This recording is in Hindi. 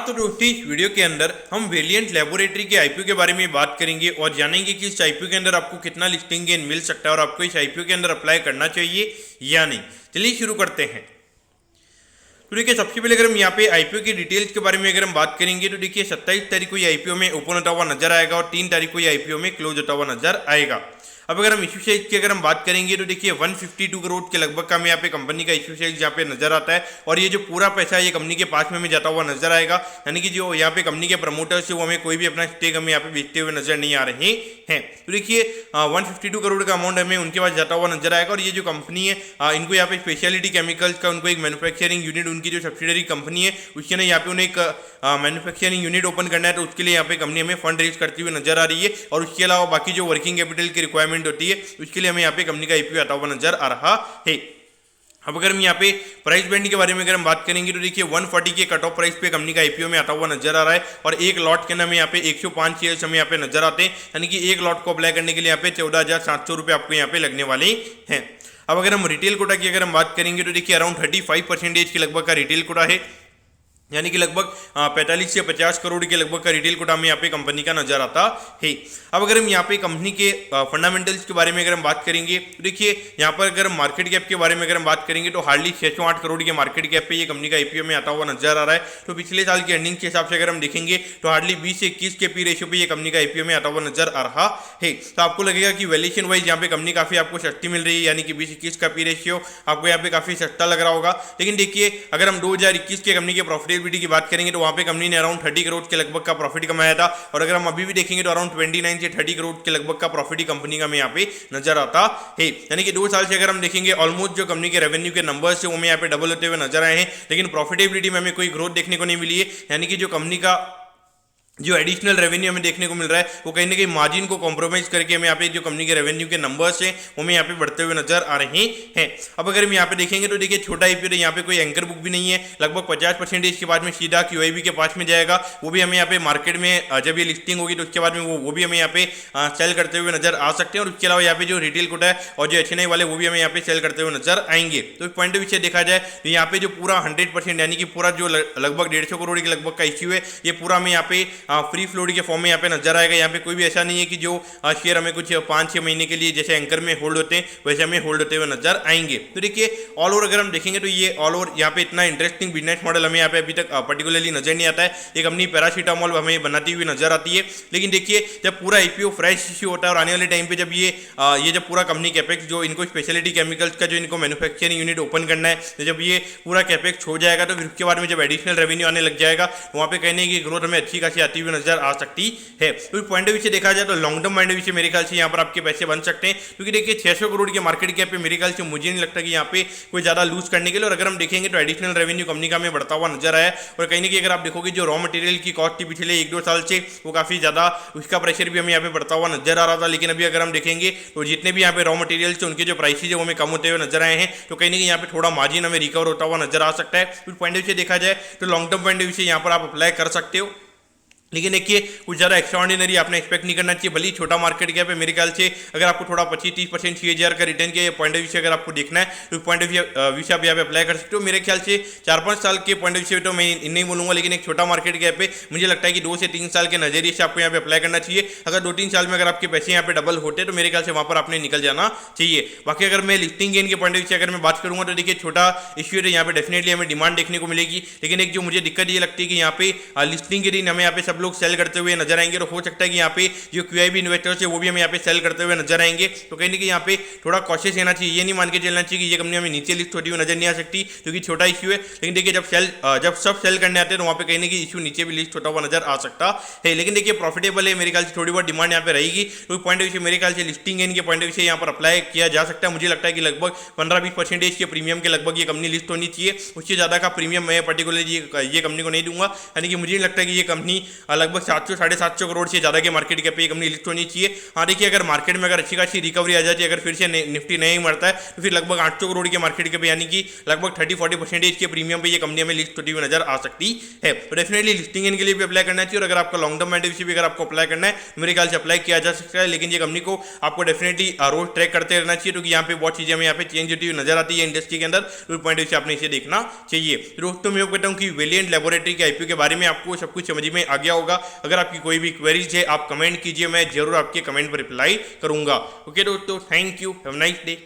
तो दोस्तों इस वीडियो के अंदर हम वेलिएंट लैबोरेटरी के आईपीओ के बारे में बात करेंगे और जानेंगे कि इस आईपीओ के अंदर आपको कितना लिस्टिंग गेन मिल सकता है और आपको इस आईपीओ के अंदर अप्लाई करना चाहिए या नहीं। चलिए शुरू करते हैं। तो देखिए सबसे पहले अगर हम यहाँ पे आईपीओ की डिटेल्स के बारे में अगर हम बात करेंगे तो देखिए 27 तारीख को ये आईपीओ में ओपन होता हुआ नजर आएगा और 3 तारीख को ये आईपीओ में क्लोज होता हुआ नजर आएगा। अब अगर हम इश्यू साइज की अगर हम बात करेंगे तो देखिए 152 करोड़ के लगभग का हमें यहाँ पे कंपनी का इश्यू साइज यहाँ पे नजर आता है और ये जो पूरा पैसा है ये कंपनी के पास में हमें जाता हुआ नजर आएगा। यानी कि जो यहाँ पे कंपनी के प्रमोटर्स है वो हमें कोई भी अपना स्टेक हमें यहाँ पे बेचते हुए नजर नहीं आ रहे हैं। तो देखिए 152 करोड़ का अमाउंट हमें उनके पास जाता हुआ नजर आएगा और ये जो कंपनी है इनको यहाँ पे स्पेशलिटी केमिकल्स का उनको एक मैन्युफैक्चरिंग यूनिट उनकी जो सब्सिडरी कंपनी है उसके ना यहाँ पे उन्हें एक मैन्युफैक्चरिंग यूनिट ओपन करना है तो उसके लिए यहाँ पे कंपनी हमें फंड रेज करती हुई नजर आ रही है और उसके अलावा बाकी जो वर्किंग कैपिटल की रिक्वायरमेंट होती है उसके लिए हमें यहाँ पे कंपनी का आईपीओ आता हुआ नजर आ रहा है। अब अगर हम यहाँ पे प्राइस बैंड के बारे में अगर हम बात करेंगे तो देखिए 140 के कट ऑफ प्राइस पे कंपनी का आईपीओ में आता हुआ नजर आ रहा है और एक लॉट के नाम यहाँ पे 105 शेयर्स हमें यहाँ पे नजर आते हैं। यानी कि एक लॉट को अप्लाई करने के लिए यहाँ पे 14,700 रुपये आपको यहाँ पे लगने वाले हैं। अब अगर हम रिटेल कोटा की अगर हम बात करेंगे तो देखिए अराउंड 35% के लगभग का रिटेल कोटा है, यानी कि लगभग 45 से 50 करोड़ के लगभग का रिटेल कोटा में यहाँ पे कंपनी का नजर आता है। अब अगर हम यहाँ पे कंपनी के फंडामेंटल्स के बारे में अगर हम बात करेंगे तो देखिए यहाँ पर अगर मार्केट कैप के बारे में अगर हम बात करेंगे तो हार्डली 608 करोड़ के मार्केट कैप पे ये कंपनी का आईपीओ में आता हुआ नजर आ रहा है। तो पिछले साल की अर्निंग के हिसाब से अगर हम देखेंगे तो हार्डली 20 से 21 के पी रेशियो पे ये कंपनी का आईपीओ में आता हुआ नजर आ रहा है। तो आपको लगेगा कि वैल्यूएशन वाइज यहाँ पे कंपनी काफी आपको सस्ती मिल रही है, यानी कि 20-21 का पी रेशियो आपको यहाँ पे काफी सस्ता लग रहा होगा। लेकिन देखिए अगर हम 2021 के कंपनी के प्रॉफिटेबिलिटी की बात करेंगे तो वहाँ पे कंपनी ने अराउंड 30 करोड़ के लगभग का प्रॉफिट कमाया था और अगर हम अभी भी देखेंगे तो अराउंड 29 से 30 करोड़ के लगभग का प्रॉफिट ही कंपनी का हमें यहाँ पे नजर आता है। यानी कि 2 साल से अगर हम देखेंगे ऑलमोस्ट जो कंपनी के रेवेन्यू के नंबर्स है वो हमें यहाँ पे डबल होते हुए नजर आए हैं, लेकिन प्रॉफिटेबिलिटी में हमें कोई ग्रोथ देखने को नहीं मिली है। यानी कि जो कंपनी का जो एडिशनल रेवेन्यू हमें देखने को मिल रहा है वो कहीं ना कहीं मार्जिन को कॉम्प्रोमाइज करके हमें यहाँ पे जो कंपनी के रेवेन्यू के नंबर्स हैं वो हमें यहाँ पे बढ़ते हुए नजर आ रहे हैं। अब अगर हम यहाँ पे देखेंगे तो देखिए छोटा आईपीओ यहाँ पे कोई एंकर बुक भी नहीं है, लगभग 50% के बाद में सीधा क्यूआईबी के पास में जाएगा। वो भी हमें यहाँ पे मार्केट में जब ये लिस्टिंग होगी तो उसके बाद में वो भी हमें यहाँ पे सेल करते हुए नजर आ सकते हैं और उसके अलावा यहाँ पे जो रिटेल कोटा है और जो एचएनआई वाले वो भी हमें यहाँ पे सेल करते हुए नजर आएंगे। तो इस पॉइंट ऑफ व्यू से देखा जाए तो यहाँ पे जो पूरा 100% यानी कि पूरा जो लगभग 150 करोड़ के लगभग का इश्यू है ये पूरा हमें यहाँ पे फ्री फ्लोट के फॉर्म में यहाँ पे नजर आएगा। यहाँ पे कोई भी ऐसा नहीं है कि जो शेयर हमें कुछ 5-6 महीने के लिए जैसे एंकर में होल्ड होते हैं वैसे हमें होल्ड होते हुए नजर आएंगे। तो देखिए ऑल ओवर अगर हम देखेंगे तो ये ऑल ओवर यहाँ पे इतना इंटरेस्टिंग बिजनेस मॉडल हमें यहाँ पे अभी तक पर्टिकुलरली नजर नहीं आता है। ये कंपनी पैरासीटामोल हमें बनाती हुई नजर आती है, लेकिन देखिए जब पूरा आईपीओ फ्रेश इश्यू होता है और आने वाले टाइम पे जब ये जब पूरा कंपनी कैपेक्स जो इनको स्पेशलिटी केमिकल्स का जो इनको मैन्युफैक्चरिंग यूनिट ओपन करना है तो जब ये पूरा कैपेक्स हो जाएगा तो फिर उसके बाद में जब एडिशनल रेवेन्यू आने लग जाएगा तो वहाँ पे कहने की ग्रोथ हमें अच्छी खासी आती हुई नजर आ सकती है। तो पॉइंट ऑफ व्यू से देखा जाए तो long term point of view से मेरे ख्याल से यहाँ पर आपके पैसे बन सकते हैं, क्योंकि देखिए 600 करोड़ के मार्केट कैप पे मेरे ख्याल से मुझे नहीं लगता कि यहाँ पे कोई ज्यादा लूज करने के लिए। और अगर हम देखेंगे तो एडिशनल रेवेन्यू कंपनी का हमें बढ़ता हुआ नजर आया और कहीं ना कहीं अगर आप देखोगे जो रॉ मटेरियल की कॉस्ट थी पिछले 1-2 साल से वो काफी ज्यादा उसका प्रेशर भी हमें यहाँ पे बढ़ता हुआ नजर आ रहा था। लेकिन अभी अगर हम देखेंगे तो जितने भी यहाँ पे रॉ मटेरियल से उनके जो प्राइसेज है वो हमें कम होते हुए नजर आए हैं, तो कहीं ना कहीं यहाँ पे थोड़ा मार्जिन हमें रिकवर होता हुआ नजर आ सकता है। तो पॉइंट ऑफ व्यू से देखा जाए तो long term point of view से यहाँ पर आप अप्लाई कर सकते हो, लेकिन देखिए कुछ ज़्यादा एक्स्ट्राऑर्डिनरी आपने एक्सपेक्ट नहीं करना चाहिए। भली छोटा मार्केट गैप है, मेरे ख्याल से अगर आपको थोड़ा 25-30% सीएजीआर का रिटर्न के पॉइंट ऑफ व्यू से अगर आपको देखना है तो पॉइंट ऑफ व्यू से आप यहाँ पे अप्लाई कर सकते हो। मेरे ख्याल से 4-5 साल के पॉइंट ऑफ व्यू से तो मैं नहीं बोलूँगा, लेकिन एक छोटा मार्केट गैप है, मुझे लगता है कि 2 से 3 साल के नजरिए से आपको यहाँ पे अप्लाई करना चाहिए। अगर 2-3 साल में अगर आपके पैसे यहाँ पे डबल होते तो मेरे ख्याल से वहाँ पर आपने निकल जाना चाहिए। बाकी अगर मैं लिस्टिंग गेन के पॉइंट ऑफ व्यू से अगर मैं बात करूँगा तो देखिए छोटा इश्यू है, यहाँ पे डेफिनेटली हमें डिमांड देखने को मिलेगी, लेकिन एक जो मुझे दिक्कत ये लगती है कि यहाँ पे लिस्टिंग के दिन हमें यहाँ पे सब लोग सेल करते हुए नजर आएंगे। तो हो सकता है कि यहाँ पे जो क्यूआईबी इन्वेस्टर्स है वो भी हमें यहाँ पे सेल करते हुए नजर आएंगे। तो कहीं ना कहीं यहाँ पे थोड़ा कॉशियस रहना चाहिए, ये नहीं मान के चलना चाहिए कि ये कंपनी हमें नीचे लिस्ट होती हुई नजर नहीं आ सकती क्योंकि छोटा इश्यू है। लेकिन देखिए जब सब सेल करने आते हैं तो वहाँ पे कहीं ना कहीं इश्यू नीचे भी लिस्ट होता हुआ नजर आ सकता है। लेकिन देखिए प्रॉफिटेबल है, मेरे ख्याल से थोड़ी बहुत डिमांड यहाँ पे रहेगी। तो पॉइंट ऑफ व्यू से मेरे ख्याल से लिस्टिंग गेन के पॉइंट ऑफ व्यू से यहाँ पर अप्लाई किया जा सकता है। मुझे लगता है कि लगभग 15-20% के प्रीमियम के लगभग ये कंपनी लिस्ट होनी चाहिए, उससे ज़्यादा का प्रीमियम मैं पर्टिकुलरली ये कंपनी को नहीं दूंगा। यानी कि मुझे नहीं लगता कि ये कंपनी लगभग 700 750 करोड़ से ज़्यादा के मार्केट कैप पे ये कंपनी लिस्ट होनी चाहिए। हाँ देखिए, अगर मार्केट में अगर अच्छी खासी रिकवरी आ जाती है, अगर फिर से निफ्टी नहीं मरता है, तो फिर लगभग 800 करोड़ के मार्केट कैप यानी कि लगभग 30-40% के प्रीमियम पे ये कंपनी हमें लिस्ट होती हुई नजर आ सकती है। तो डेफिनेटली लिस्टिंग इनके लिए भी अप्लाई करना चाहिए, और अगर आपका लॉन्ग टर्म मैंड भी अगर आपको अप्लाई करना है, मेरे ख्याल से अप्लाई किया जा सकता है। लेकिन ये कंपनी को आपको डेफिनेटली रोज ट्रैक करते रहना चाहिए, क्योंकि यहाँ पे बहुत चीजें हमें यहाँ पे चेंज होती हुई नजर आती है इंडस्ट्री के अंदर। तो पॉइंट से आपने इसे देखना चाहिए। दोस्तों मैं कहता हूँ कि वेलिएंट लैबोरेटरी के आईपीओ के बारे में आपको सब कुछ समझ में आ गया होगा। अगर आपकी कोई भी क्वेरीज है आप कमेंट कीजिए, मैं जरूर आपके कमेंट पर रिप्लाई करूंगा। ओके दोस्तों, thank you, have a nice day.